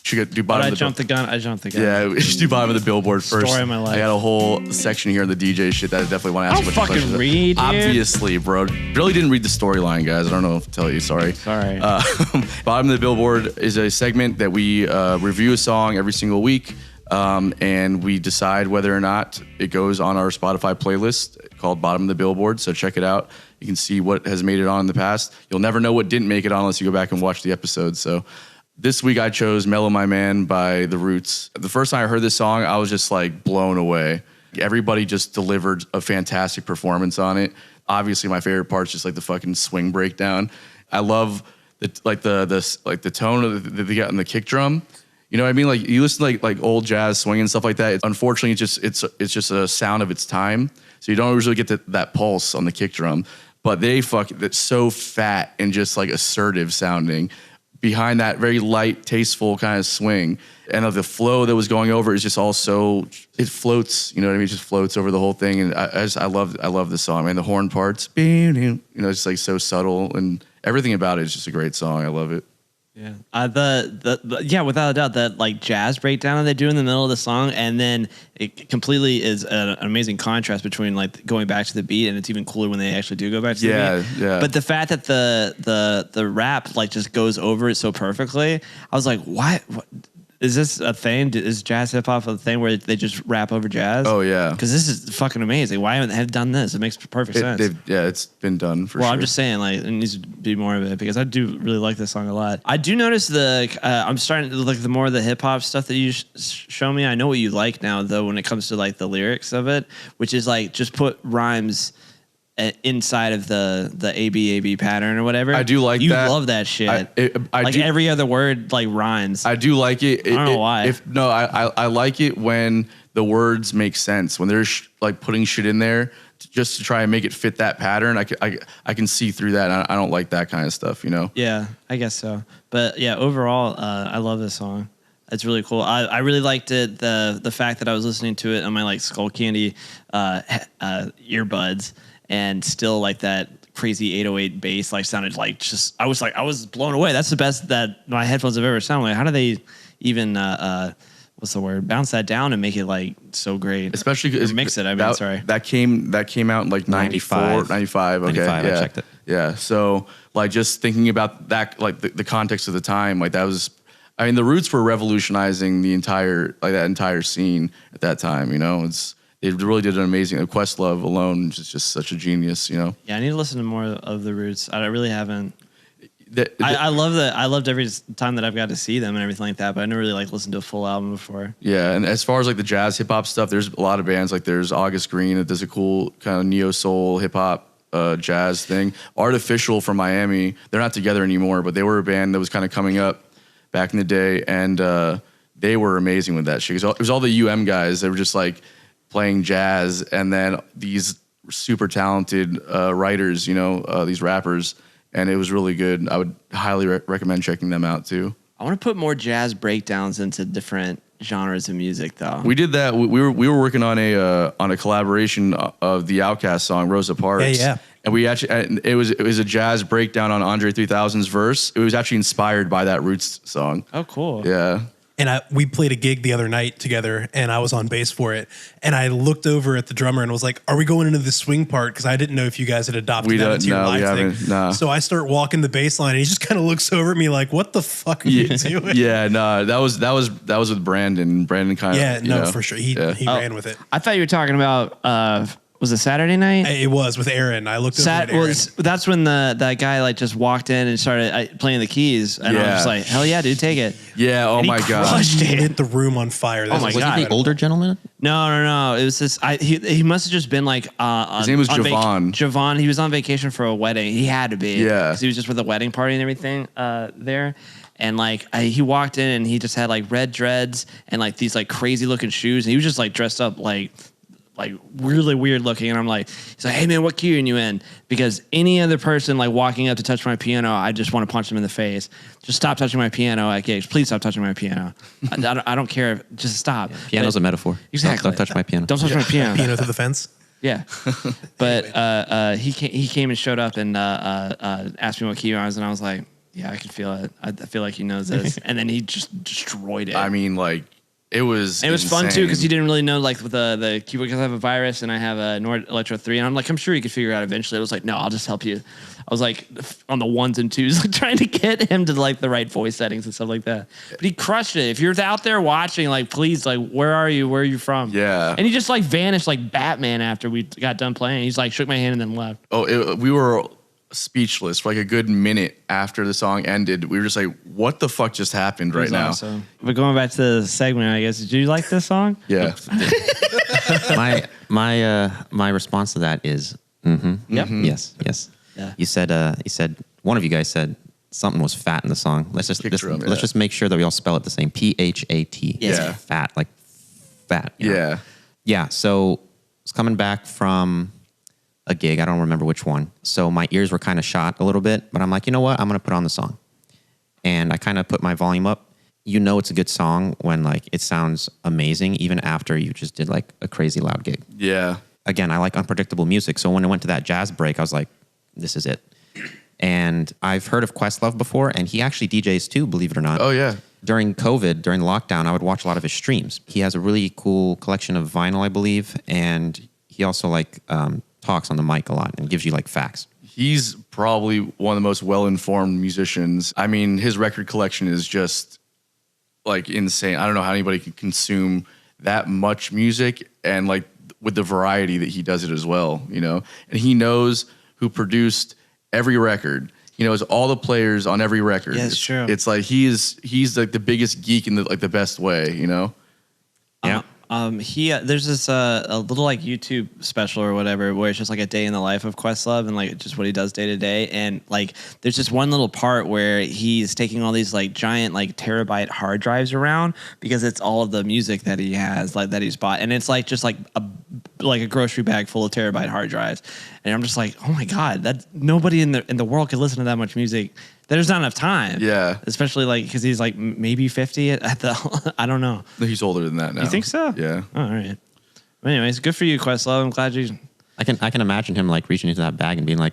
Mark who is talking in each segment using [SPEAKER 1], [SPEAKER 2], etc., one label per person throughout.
[SPEAKER 1] Should do bottom.
[SPEAKER 2] I jumped the gun.
[SPEAKER 1] Yeah, we should do bottom of the Billboard first.
[SPEAKER 2] Story of my life.
[SPEAKER 1] I got a whole section here in the DJ shit that I definitely want to ask.
[SPEAKER 2] I don't fucking read, dude.
[SPEAKER 1] Obviously, bro. Really didn't read the storyline, guys. I don't know if to tell you. Sorry. Bottom of the Billboard is a segment that we review a song every single week, and we decide whether or not it goes on our Spotify playlist called Bottom of the Billboard. So check it out. You can see what has made it on in the past. You'll never know what didn't make it on unless you go back and watch the episode. So this week I chose Mellow My Man by The Roots. The first time I heard this song, I was just like blown away. Everybody just delivered a fantastic performance on it. Obviously my favorite part is just like the fucking swing breakdown. I love the tone that they got in the kick drum. You know what I mean? Like you listen to like old jazz swing and stuff like that. Unfortunately, it's just a sound of its time. So you don't usually get that pulse on the kick drum. But that's so fat and just like assertive sounding behind that very light, tasteful kind of swing. And the flow that was going over is just all so, it floats, you know what I mean? It just floats over the whole thing. And I love this song, man. The horn parts, you know, it's like so subtle and everything about it is just a great song. I love it.
[SPEAKER 2] Yeah, yeah, without a doubt, that like jazz breakdown that they do in the middle of the song, and then it completely is an amazing contrast between like going back to the beat, and it's even cooler when they actually do go back to the beat. Yeah. But the fact that the rap like just goes over it so perfectly, I was like, what? Is this a thing? Is jazz hip hop a thing where they just rap over jazz?
[SPEAKER 1] Oh yeah,
[SPEAKER 2] because this is fucking amazing. Why haven't they done this? It makes perfect sense.
[SPEAKER 1] It's been done for sure.
[SPEAKER 2] Well, I'm just saying, like, it needs to be more of it because I do really like this song a lot. I do notice I'm starting to like the more of the hip hop stuff that you show me. I know what you like now, though, when it comes to like the lyrics of it, which is like just put rhymes inside of the ABAB pattern or whatever.
[SPEAKER 1] I do like
[SPEAKER 2] you
[SPEAKER 1] that.
[SPEAKER 2] You love that shit.
[SPEAKER 1] I
[SPEAKER 2] like
[SPEAKER 1] do,
[SPEAKER 2] every other word like rhymes.
[SPEAKER 1] I do like it.
[SPEAKER 2] I don't know why.
[SPEAKER 1] I like it when the words make sense. When they're like putting shit in there just to try and make it fit that pattern. I can see through that. And I don't like that kind of stuff, you know?
[SPEAKER 2] Yeah, I guess so. But yeah, overall, I love this song. It's really cool. I really liked it. The fact that I was listening to it on my like Skull Candy earbuds. And still like that crazy 808 bass like sounded like just I was blown away. That's the best that my headphones have ever sounded like. How do they even what's the word? Bounce that down and make it like so great.
[SPEAKER 1] Especially
[SPEAKER 2] mix it.
[SPEAKER 1] That came out in like 94, 95. Okay.
[SPEAKER 3] 95,
[SPEAKER 1] yeah.
[SPEAKER 3] I checked it.
[SPEAKER 1] Yeah. So like just thinking about that, like the context of the time, like that was, I mean, the Roots were revolutionizing that entire scene at that time, you know. It really did an amazing. Questlove alone is just such a genius, you know.
[SPEAKER 2] Yeah, I need to listen to more of the Roots. I really haven't. I loved every time that I've got to see them and everything like that, but I never really like listened to a full album before.
[SPEAKER 1] Yeah, and as far as like the jazz hip hop stuff, there's a lot of bands. Like there's August Green that does a cool kind of neo soul hip hop jazz thing. Artificial from Miami. They're not together anymore, but they were a band that was kind of coming up back in the day, and they were amazing with that shit. It was all the guys. They were just like playing jazz, and then these super talented writers, you know, these rappers, and it was really good. I would highly recommend checking them out too.
[SPEAKER 2] I want to put more jazz breakdowns into different genres of music, though.
[SPEAKER 1] We did that. We were working on a collaboration of the Outkast song Rosa Parks.
[SPEAKER 4] Yeah.
[SPEAKER 1] And we actually it was a jazz breakdown on Andre 3000's verse. It was actually inspired by that Roots song.
[SPEAKER 2] Oh, cool.
[SPEAKER 1] Yeah.
[SPEAKER 4] And we played a gig the other night together, and I was on bass for it. And I looked over at the drummer and was like, "Are we going into the swing part?" Because I didn't know if you guys had adopted that into your live thing.
[SPEAKER 1] Nah.
[SPEAKER 4] So I start walking the bass line, and he just kind of looks over at me like, "What the fuck are you doing?"
[SPEAKER 1] Yeah, no, that was with Brandon. Brandon kind of.
[SPEAKER 4] Yeah, no, for sure. He ran with it.
[SPEAKER 2] I thought you were talking about. Was it Saturday night?
[SPEAKER 4] It was with Aaron. I looked over at Aaron.
[SPEAKER 2] That's when that guy like just walked in and started playing the keys, and I was just like, "Hell yeah, dude, take it!"
[SPEAKER 1] Yeah. Oh my god.
[SPEAKER 4] He lit the room on fire.
[SPEAKER 2] Oh my god.
[SPEAKER 3] Was he the older gentleman?
[SPEAKER 2] No. It was this. He must have just been like.
[SPEAKER 1] His name was Javon.
[SPEAKER 2] Javon. He was on vacation for a wedding. He had to be.
[SPEAKER 1] Yeah.
[SPEAKER 2] Because he was just with a wedding party and everything there. And like he walked in and he just had like red dreads and like these like crazy looking shoes, and he was just like dressed up like really weird looking, and I'm like, he's like, "Hey man, what key are you in?" Because any other person like walking up to touch my piano, I just want to punch them in the face. Just stop touching my piano at gigs. Please stop touching my piano. I don't care. Just stop. Yeah,
[SPEAKER 3] piano's a metaphor.
[SPEAKER 2] Exactly.
[SPEAKER 3] Don't touch my piano.
[SPEAKER 2] Don't touch my piano.
[SPEAKER 4] Piano through the fence.
[SPEAKER 2] Yeah, but he came and showed up and asked me what key I was, and I was like, Yeah, I can feel it. I feel like he knows this. And then he just destroyed it.
[SPEAKER 1] I mean, like, it was
[SPEAKER 2] And it was fun, too, because he didn't really know, like, with the keyboard, because I have a Virus and I have a Nord Electro 3. And I'm like, I'm sure he could figure it out eventually. I was like, no, I'll just help you. I was, like, on the 1s and 2s, like, trying to get him to, like, the right voice settings and stuff like that. But he crushed it. If you're out there watching, like, please, like, where are you? Where are you from?
[SPEAKER 1] Yeah.
[SPEAKER 2] And he just, like, vanished like Batman after we got done playing. He's, like, shook my hand and then left.
[SPEAKER 1] Oh, we were speechless for like a good minute after the song ended. We were just like, what the fuck just happened right now?
[SPEAKER 2] Awesome. But going back to the segment, I guess, did you like this song?
[SPEAKER 1] Yeah.
[SPEAKER 3] my response to that is
[SPEAKER 2] Yep.
[SPEAKER 3] yes.
[SPEAKER 2] Yeah.
[SPEAKER 3] You said one of you guys said something was fat in the song. Let's just make sure that we all spell it the same. PHAT.
[SPEAKER 1] Yeah.
[SPEAKER 3] Fat, like fat. You know?
[SPEAKER 1] Yeah.
[SPEAKER 3] Yeah. So it's coming back from a gig. I don't remember which one. So my ears were kind of shot a little bit, but I'm like, you know what? I'm going to put on the song. And I kind of put my volume up. You know it's a good song when like it sounds amazing, even after you just did like a crazy loud gig.
[SPEAKER 1] Yeah.
[SPEAKER 3] Again, I like unpredictable music. So when I went to that jazz break, I was like, this is it. And I've heard of Questlove before, and he actually DJs too, believe it or not.
[SPEAKER 1] Oh, yeah.
[SPEAKER 3] During COVID, during the lockdown, I would watch a lot of his streams. He has a really cool collection of vinyl, I believe. And he also like talks on the mic a lot and gives you like facts.
[SPEAKER 1] He's probably one of the most well-informed musicians. I mean, his record collection is just like insane. I don't know how anybody can consume that much music and like with the variety that he does it as well, you know? And he knows who produced every record. He knows all the players on every record.
[SPEAKER 2] Yeah, it's true.
[SPEAKER 1] It's like he's like the biggest geek in the best way, you know?
[SPEAKER 3] Yeah.
[SPEAKER 2] There's this a little like YouTube special or whatever where it's just like a day in the life of Questlove and like just what he does day to day. And like there's just one little part where he's taking all these like giant like terabyte hard drives around because it's all of the music that he has, like that he's bought, and it's like just like a grocery bag full of terabyte hard drives. And I'm just like, oh my god, that nobody in the world could listen to that much music. There's not enough time.
[SPEAKER 1] Yeah.
[SPEAKER 2] Especially like because he's like maybe 50 at the I don't know.
[SPEAKER 1] He's older than that now.
[SPEAKER 2] You think so?
[SPEAKER 1] Yeah.
[SPEAKER 2] Oh, all right. Well, anyways, good for you, Questlove. I'm glad you.
[SPEAKER 3] I can imagine him like reaching into that bag and being like,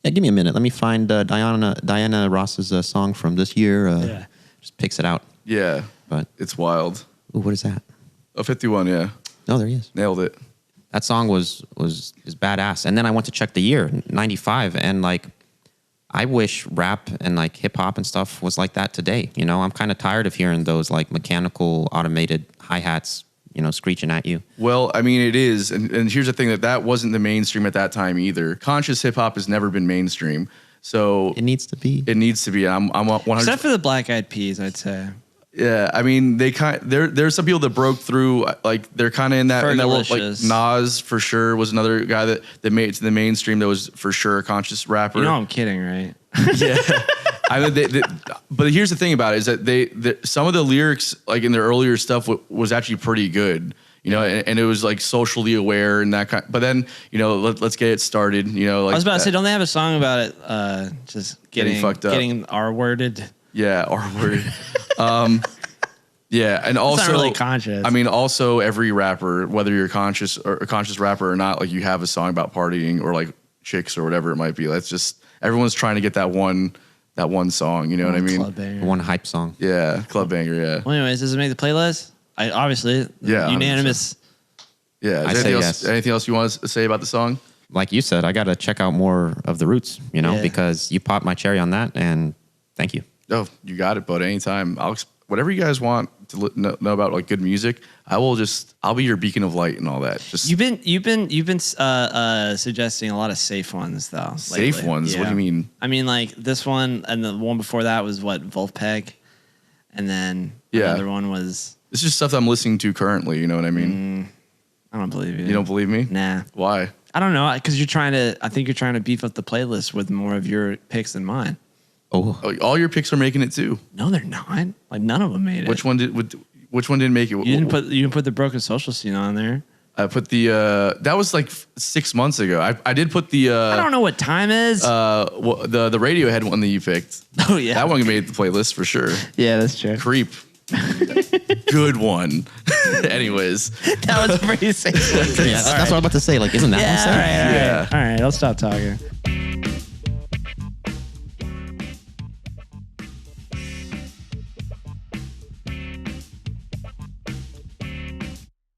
[SPEAKER 3] yeah, give me a minute. Let me find Diana Ross's song from this year.
[SPEAKER 2] Yeah.
[SPEAKER 3] Just picks it out.
[SPEAKER 1] Yeah.
[SPEAKER 3] But
[SPEAKER 1] It's wild.
[SPEAKER 3] ooh, what is that?
[SPEAKER 1] Oh, 51, yeah.
[SPEAKER 3] Oh, there he is.
[SPEAKER 1] Nailed it.
[SPEAKER 3] That song is badass. And then I went to check the year, 95, and like I wish rap and like hip hop and stuff was like that today. You know, I'm kind of tired of hearing those like mechanical automated hi-hats, you know, screeching at you.
[SPEAKER 1] Well, I mean, it is. And here's the thing that wasn't the mainstream at that time either. Conscious hip hop has never been mainstream. So
[SPEAKER 3] It needs to be.
[SPEAKER 1] it needs to be. I'm 100.
[SPEAKER 2] Except for the Black Eyed Peas, I'd say.
[SPEAKER 1] Yeah, I mean, there's some people that broke through, like they're kind of in that world. Like
[SPEAKER 2] Fergalicious.
[SPEAKER 1] Nas for sure was another guy that made it to the mainstream. That was for sure a conscious rapper.
[SPEAKER 2] You know I'm kidding, right?
[SPEAKER 1] Yeah. I mean, but here's the thing about it is that some of the lyrics like in their earlier stuff was actually pretty good, you know, and it was like socially aware and that kind. But then you know, let's get it started. You know, like
[SPEAKER 2] I was about to say, don't they have a song about it? Just
[SPEAKER 1] Getting fucked up.
[SPEAKER 2] getting R-worded.
[SPEAKER 1] Yeah, R-word. Yeah, and also
[SPEAKER 2] not really conscious.
[SPEAKER 1] I mean, also every rapper, whether you're conscious or a conscious rapper or not, like you have a song about partying or like chicks or whatever it might be. That's just everyone's trying to get that one song. You know what I mean?
[SPEAKER 2] Club banger.
[SPEAKER 3] One hype song.
[SPEAKER 1] Yeah, club banger. Yeah,
[SPEAKER 2] Well, anyways, does it make the playlist? I obviously
[SPEAKER 1] Yeah,
[SPEAKER 2] unanimous.
[SPEAKER 1] yeah.
[SPEAKER 3] I
[SPEAKER 1] Is
[SPEAKER 3] say
[SPEAKER 1] anything else?
[SPEAKER 3] yes.
[SPEAKER 1] Anything else you want to say about the song?
[SPEAKER 3] Like you said, I got to check out more of the roots, you know,
[SPEAKER 2] Yeah.
[SPEAKER 3] because you popped my cherry on that, and thank you.
[SPEAKER 1] Oh, you got it, bud. Anytime. Whatever you guys want to know about like good music, I'll be your beacon of light and all that. Just
[SPEAKER 2] You've been suggesting a lot of safe ones though.
[SPEAKER 1] safe
[SPEAKER 2] lately.
[SPEAKER 1] ones. What do you mean?
[SPEAKER 2] I mean, like this one and the one before that was what, Wolfpack, and then
[SPEAKER 1] Yeah.
[SPEAKER 2] another one was.
[SPEAKER 1] It's just stuff that I'm listening to currently. You know what I mean?
[SPEAKER 2] I don't believe you.
[SPEAKER 1] You don't believe me?
[SPEAKER 2] Nah.
[SPEAKER 1] Why?
[SPEAKER 2] I don't know, because I think you're trying to beef up the playlist with more of your picks than mine.
[SPEAKER 3] Oh,
[SPEAKER 1] Oh, all your picks are making it too.
[SPEAKER 2] No, they're not. Like none of them made it.
[SPEAKER 1] Which one didn't make it?
[SPEAKER 2] You didn't put the Broken Social Scene on there.
[SPEAKER 1] I put the that was like 6 months ago. I did put the
[SPEAKER 2] I don't know what time is.
[SPEAKER 1] the Radiohead one that you picked.
[SPEAKER 2] Oh yeah,
[SPEAKER 1] That one made the playlist for sure.
[SPEAKER 2] Yeah, that's true.
[SPEAKER 1] Creep. Good one. Anyways.
[SPEAKER 2] That was pretty safe.
[SPEAKER 3] yeah, that's what I'm about to say. Like, isn't that one
[SPEAKER 2] Yeah,
[SPEAKER 3] safe?
[SPEAKER 2] all right,
[SPEAKER 1] Yeah.
[SPEAKER 2] all right. I'll stop talking.